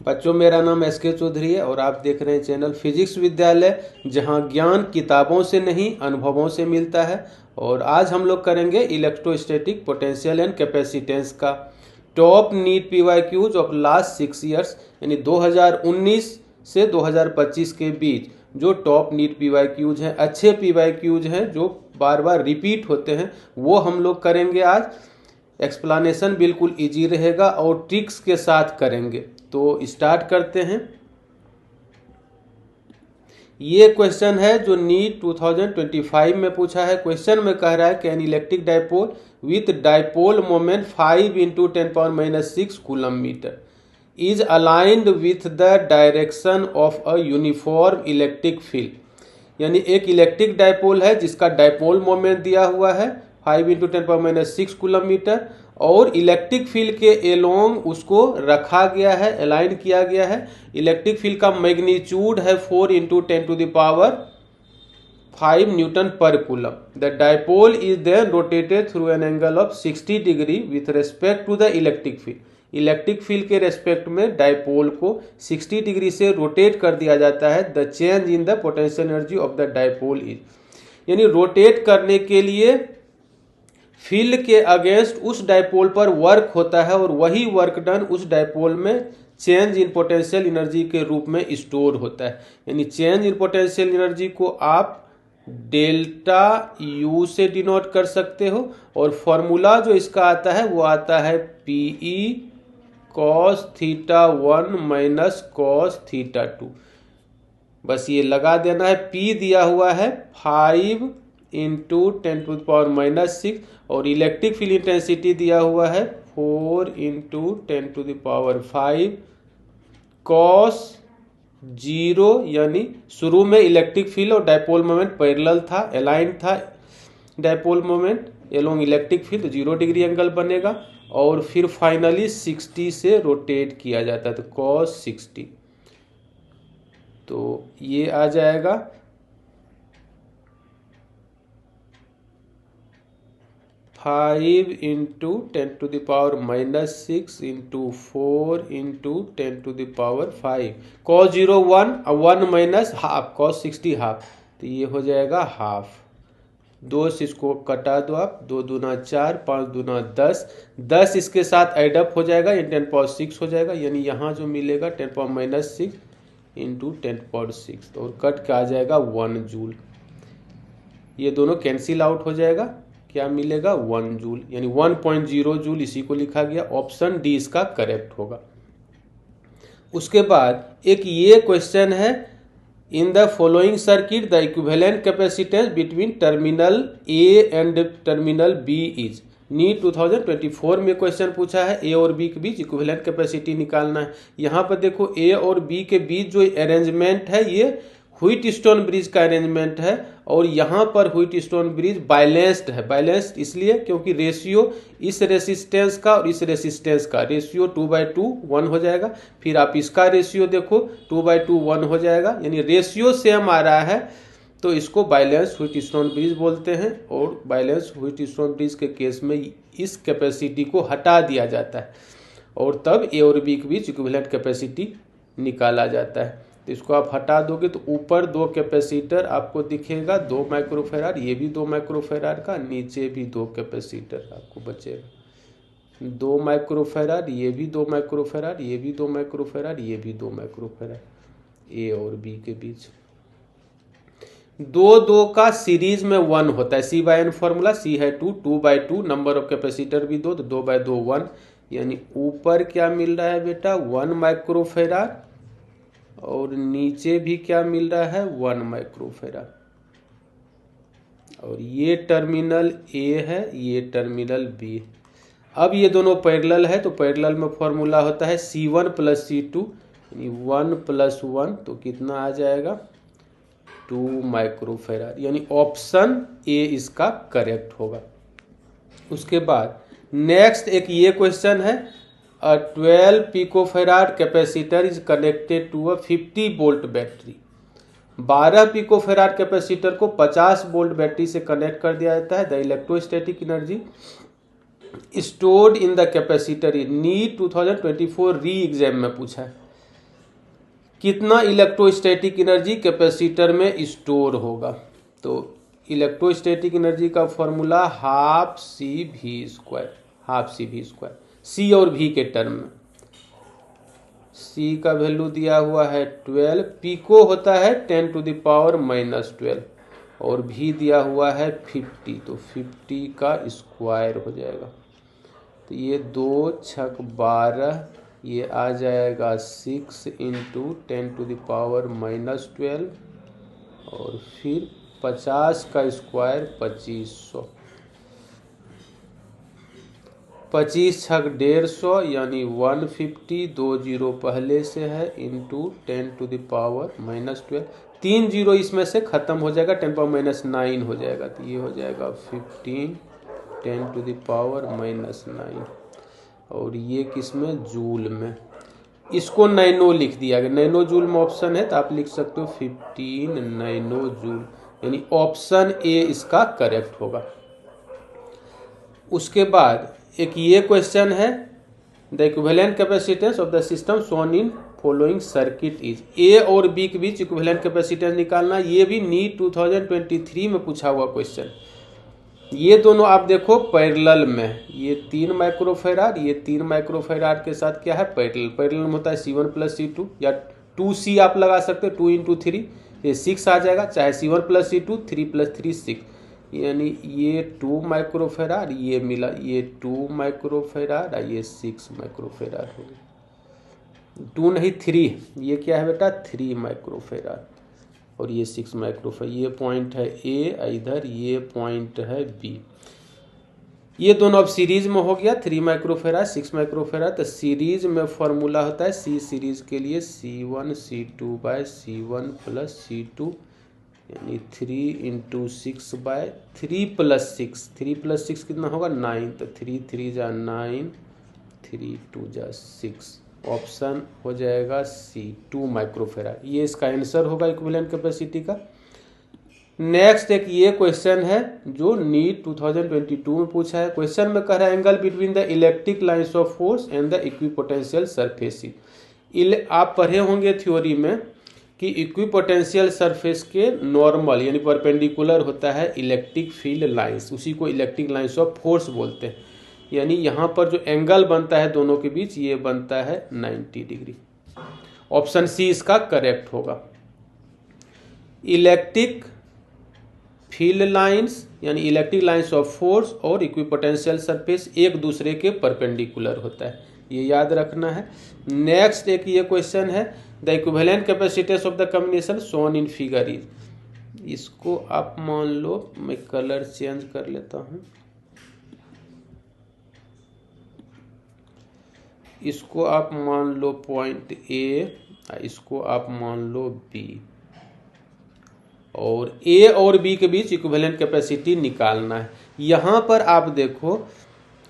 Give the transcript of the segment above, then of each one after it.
बच्चों, मेरा नाम एस के चौधरी है और आप देख रहे हैं चैनल फिजिक्स विद्यालय, जहां ज्ञान किताबों से नहीं अनुभवों से मिलता है। और आज हम लोग करेंगे इलेक्ट्रोस्टैटिक पोटेंशियल एंड कैपेसिटेंस का top NEET PYQs of last 6 years, यानी 2019 से 2025 के बीच जो टॉप नीट पीवाईक्यूज हैं, अच्छे पीवाईक्यूज हैं जो बार बार रिपीट होते हैं, वो हम लोग करेंगे आज। एक्सप्लेनेशन बिल्कुल इजी रहेगा और ट्रिक्स के साथ करेंगे। तो स्टार्ट करते हैं। ये क्वेश्चन है जो नीट 2025 में पूछा है। क्वेश्चन में कह रहा है कि an electric dipole with dipole moment 5 × 10⁻⁻6 coulomb metre is aligned with the direction of a uniform electric field. यानी एक इलेक्ट्रिक डाइपोल है जिसका डाइपोल मोमेंट दिया हुआ है 5 × 10⁻⁻6 कूलम मीटर, और इलेक्ट्रिक फील्ड के एलोंग उसको रखा गया है, अलाइन किया गया है। इलेक्ट्रिक फील्ड का मैग्नीट्यूड है 4 × 10⁻5 न्यूटन पर coulomb. The dipole is then rotated through an angle of 60 degree with respect to the electric field. Electric field के रेस्पेक्ट में डाइपोल को 60 डिग्री से रोटेट कर दिया जाता है। The change in the potential energy of the dipole is, यानी rotate करने के लिए फील्ड के अगेंस्ट उस डाइपोल पर वर्क होता है और वही वर्क डन उस डाइपोल में चेंज इन पोटेंशियल एनर्जी के रूप में स्टोर होता है। यानी चेंज इन पोटेंशियल एनर्जी को आप डेल्टा यू से डिनोट कर सकते हो, और फॉर्मूला जो इसका आता है वो आता है पीई cos θ1 माइनस cos θ2। बस ये लगा देना है। P दिया हुआ है 5 × 10⁻⁻6 और इलेक्ट्रिक फील्ड इंटेंसिटी दिया हुआ है 4 × 10⁵ cos 0, यानी शुरू में इलेक्ट्रिक फील्ड और डाइपोल मोमेंट पैरेलल था, अलाइन था। Dipole moment along electric field 0 degree angle बनेगा, और फिर फाइनली 60 से रोटेट किया जाता है, तो cos 60। तो ये आ जाएगा 5 × 10⁻⁻6 × 4 × 10⁵ cos 0 1 minus half, cos 60 half, तो ये हो जाएगा हाफ। 2 से इसको कटा दो आप, 2 दूना 4, 5 दूना 10, 10 इसके साथ एडअप हो जाएगा, ये 10⁻6 हो जाएगा। यानी यहाँ जो मिलेगा 10⁻⁻6 × 10⁻6, और कट के आ जाएगा 1 जूल। ये दोनों कैंसिल आउट हो जाएगा, क्या मिलेगा 1 जूल, यानी 1.0 जूल। इसी को लिखा गया, ऑप्शन डी इसका करेक्ट होगा। उसके बाद एक ये क्वेश्चन है, in the following circuit the equivalent capacitance between terminal A and terminal B is. NEET 2024 में क्वेश्चन पूछा है, ए और बी के बीच इक्विवेलेंट कैपेसिटी निकालना है। यहाँ पर देखो ए और बी के बीच जो अरेंजमेंट है ये व्हीटस्टोन ब्रिज का अरेंजमेंट है, और यहाँ पर व्हीटस्टोन ब्रिज बैलेंस्ड है। बैलेंस्ड इसलिए क्योंकि रेशियो इस रेसिस्टेंस का और इस रेसिस्टेंस का रेशियो 2/2 1 हो जाएगा। फिर आप इसका रेशियो देखो 2/2 1 हो जाएगा, यानी रेशियो सेम आ रहा है, तो इसको बैलेंस व्हीटस्टोन ब्रिज बोलते हैं। और बैलेंस व्हीटस्टोन ब्रिज के केस में इस कैपेसिटी को हटा दिया जाता है, और तब ए और बी के बीच इक्विवेलेंट कैपेसिटी निकाला जाता है। तो इसको आप हटा दोगे तो ऊपर 2 कैपेसिटर आपको दिखेगा, 2 माइक्रोफेराड, ये भी 2 माइक्रोफेराड का, नीचे भी 2 कैपेसिटर आपको बचेगा, 2 माइक्रोफेराड, ये भी 2 माइक्रोफेराड, ये भी 2 माइक्रोफेराड, ये भी 2 माइक्रोफेराड, ए और बी के बीच। 2 का सीरीज में 1 होता है, C/N फॉर्मूला, C है 2, 2/2, नंबर ऑफ कैपेसिटर भी 2, तो 2/2 1, यानी ऊपर क्या मिल रहा है बेटा 1 माइक्रोफेराड, और नीचे भी क्या मिल रहा है 1 माइक्रोफेराड। और ये टर्मिनल ए है, ये टर्मिनल बी। अब ये दोनों पैरेलल है, तो पैरेलल में फॉर्मूला होता है C1 + C2, यानी 1 + 1, तो कितना आ जाएगा 2 माइक्रोफेराड, यानी ऑप्शन ए इसका करेक्ट होगा। उसके बाद नेक्स्ट एक ये क्वेश्चन है, A 12 picofarad capacitor is connected to a 50 volt battery. 12 picofarad capacitor को 50 वोल्ट बैटरी से कनेक्ट कर दिया जाता है। The electrostatic energy stored in the capacitor in NEET 2024 re exam में पूछा है। कितना इलेक्ट्रोस्टैटिक एनर्जी कैपेसिटर में स्टोर होगा। तो इलेक्ट्रोस्टैटिक एनर्जी का formula half C V square, C और वी के टर्म में। सी का वैल्यू दिया हुआ है 12, पिको होता है 10⁻⁻12 और भी दिया हुआ है 50, तो 50 का स्क्वायर हो जाएगा। तो ये 2 छक 12, ये आ जाएगा 6 × 10⁻⁻12 और फिर 50 का स्क्वायर 2500, 25 छक 150 यानी 150, 2 जीरो पहले से है इंटू 10⁻⁻12, 3 जीरो इसमें से खत्म हो जाएगा, 10⁻⁹ हो जाएगा। तो ये हो जाएगा 15 10⁻⁹ और ये किस में, जूल में। इसको नैनो लिख दिया गया, नैनो जूल में ऑप्शन है तो आप लिख सकते हो 15 नैनो जूल, यानी ऑप्शन ए इसका करेक्ट होगा। उसके बाद एक ये क्वेश्चन है, the equivalent capacitance of the system shown in following circuit is. A और बी के बीच इक्विवेलेंट कैपेसिटेंस निकालना, ये भी नीट 2023 में पूछा हुआ क्वेश्चन। ये दोनों आप देखो पैरेलल में, ये 3 माइक्रोफेराड, ये 3 माइक्रोफेराड के साथ क्या है, पैरेलल में होता है C1 + C2 या 2C आप लगा सकते हो, 2 × 3 ये 6 आ जाएगा, चाहे C1 + C2 3 + 3 6, यानी ये 2 माइक्रोफेराड, ये मिला ये 2 माइक्रोफेराड, ये 6 माइक्रोफेराड हो गया। 2 नहीं 3, ये क्या है बेटा 3 माइक्रोफेराड और ये 6 माइक्रोफेराड। ये पॉइंट है ए, इधर ये पॉइंट है बी। ये दोनों अब सीरीज में हो गया, 3 माइक्रोफेराड 6 माइक्रोफेराड। तो सीरीज में फॉर्मूला होता है सी सीरीज के लिए C1 C2/C1 + C2 यानी 3 × 6/3 + 6, 3 + 6 कितना होगा 9, तो 3 3 जा 9, 3 2 जा 6, ऑप्शन हो जाएगा सी 2 माइक्रोफेराड। ये इसका आंसर होगा इक्विवेलेंट कैपेसिटी का। नेक्स्ट एक ये क्वेश्चन है जो नीट 2022 में पूछा है। क्वेश्चन में कह रहा है angle between the electric lines of force and the equipotential surfaces. आप पढ़े होंगे थ्योरी में कि इक्विपोटेंशियल सरफेस के नॉर्मल यानी परपेंडिकुलर होता है इलेक्ट्रिक फील्ड लाइंस, उसी को इलेक्ट्रिक लाइंस ऑफ फोर्स बोलते हैं। यानी यहाँ पर जो एंगल बनता है दोनों के बीच, ये बनता है 90 डिग्री। ऑप्शन सी इसका करेक्ट होगा। इलेक्ट्रिक फील्ड लाइंस यानी इलेक्ट्रिक लाइंस ऑफ फोर्स और इक्विपोटेंशियल सरफेस एक दूसरे के परपेंडिकुलर होता है, ये याद रखना है। नेक्स्ट एक ये क्वेश्चन है the equivalent capacitance of the combination shown in figure is. इसको आप मान लो, मैं कलर चेंज कर लेता हूँ, इसको आप मान लो पॉइंट ए, इसको आप मान लो बी, और ए और बी के बीच इक्विवेलेंट कैपेसिटी निकालना है। यहाँ पर आप देखो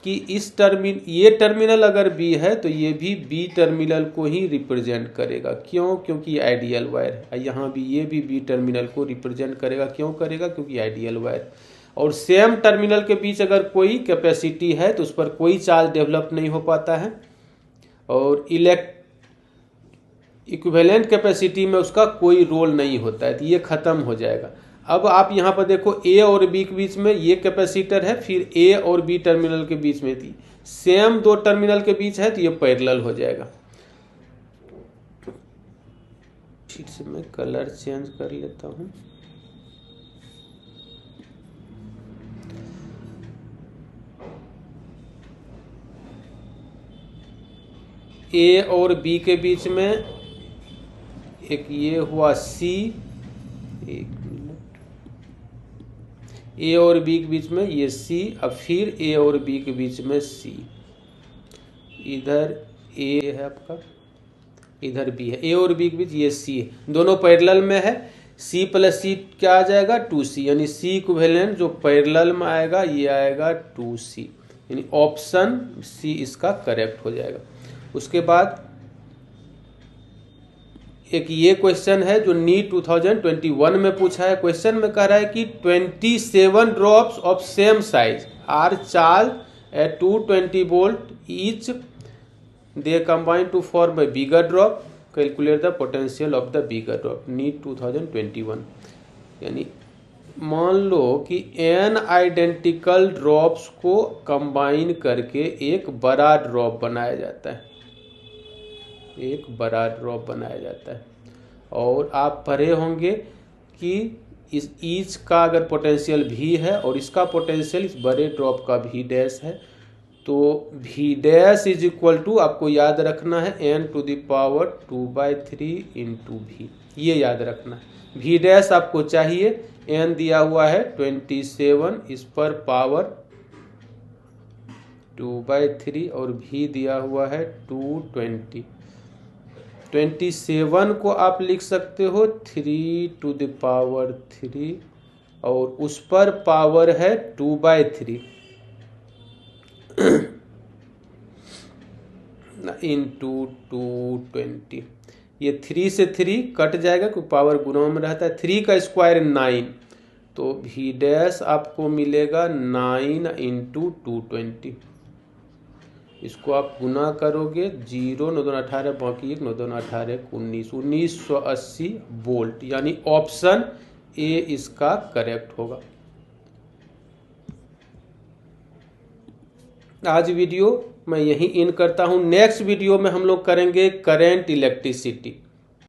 कि इस ये टर्मिनल अगर बी है तो ये भी बी टर्मिनल को ही रिप्रेजेंट करेगा। क्यों? क्योंकि आइडियल वायर है। यहाँ भी ये भी बी टर्मिनल को रिप्रेजेंट करेगा। क्यों करेगा? क्योंकि आइडियल वायर। और सेम टर्मिनल के बीच अगर कोई कैपेसिटी है तो उस पर कोई चार्ज डेवलप नहीं हो पाता है, और इक्विवेलेंट कैपेसिटी में उसका कोई रोल नहीं होता है, तो ये खत्म हो जाएगा। अब आप यहाँ पर देखो ए और बी के बीच में ये कैपेसिटर है, फिर ए और बी टर्मिनल के बीच में थी, सेम 2 टर्मिनल के बीच है तो ये पैरेलल हो जाएगा। फिर से मैं कलर चेंज कर लेता हूँ। ए और बी के बीच में एक ये हुआ सी, एक मिनट, ए और बी के बीच में ये सी, अब फिर ए और बी के बीच में सी, इधर ए है आपका, इधर बी है, ए और बी के बीच ये सी है, दोनों पैरेलल में है। सी + सी क्या आ जाएगा 2C, यानी सी इक्विवेलेंट जो पैरेलल में आएगा ये आएगा 2C, यानी ऑप्शन सी इसका करेक्ट हो जाएगा। उसके बाद एक ये क्वेश्चन है जो नीट 2021 में पूछा है। क्वेश्चन में कह रहा है कि 27 drops of same size are charge at 220 volt each, they combine to form a bigger drop, calculate the potential of the bigger drop NEET 2021। यानी मान लो कि n आइडेंटिकल ड्रॉप्स को कंबाइन करके एक बड़ा ड्रॉप बनाया जाता है, एक बड़ा ड्रॉप बनाया जाता है। और आप पढ़े होंगे कि इस ईच का अगर पोटेंशियल v है और इसका पोटेंशियल इस बड़े ड्रॉप का v डैश है, तो v dash is equal to, आपको याद रखना है, n to the power 2/3 into v, ये याद रखना है। v डैश आपको चाहिए, n दिया हुआ है 27, इस पर पावर 2/3 और v दिया हुआ है 220। 27 को आप लिख सकते हो 3 टू द पावर 3 और उस पर पावर है 2/3 इंटू 220। ये 3 से 3 कट जाएगा क्योंकि पावर गुणा में रहता है। 3 का स्क्वायर 9, तो v डैश आपको मिलेगा 9 इंटू 220। इसको आप गुना करोगे, 0 9 2 18 बाकी 1 9 2 18 1980 वोल्ट, यानी ऑप्शन ए इसका करेक्ट होगा। आज वीडियो मैं यहीं इन करता हूं। नेक्स्ट वीडियो में हम लोग करेंगे करंट इलेक्ट्रिसिटी।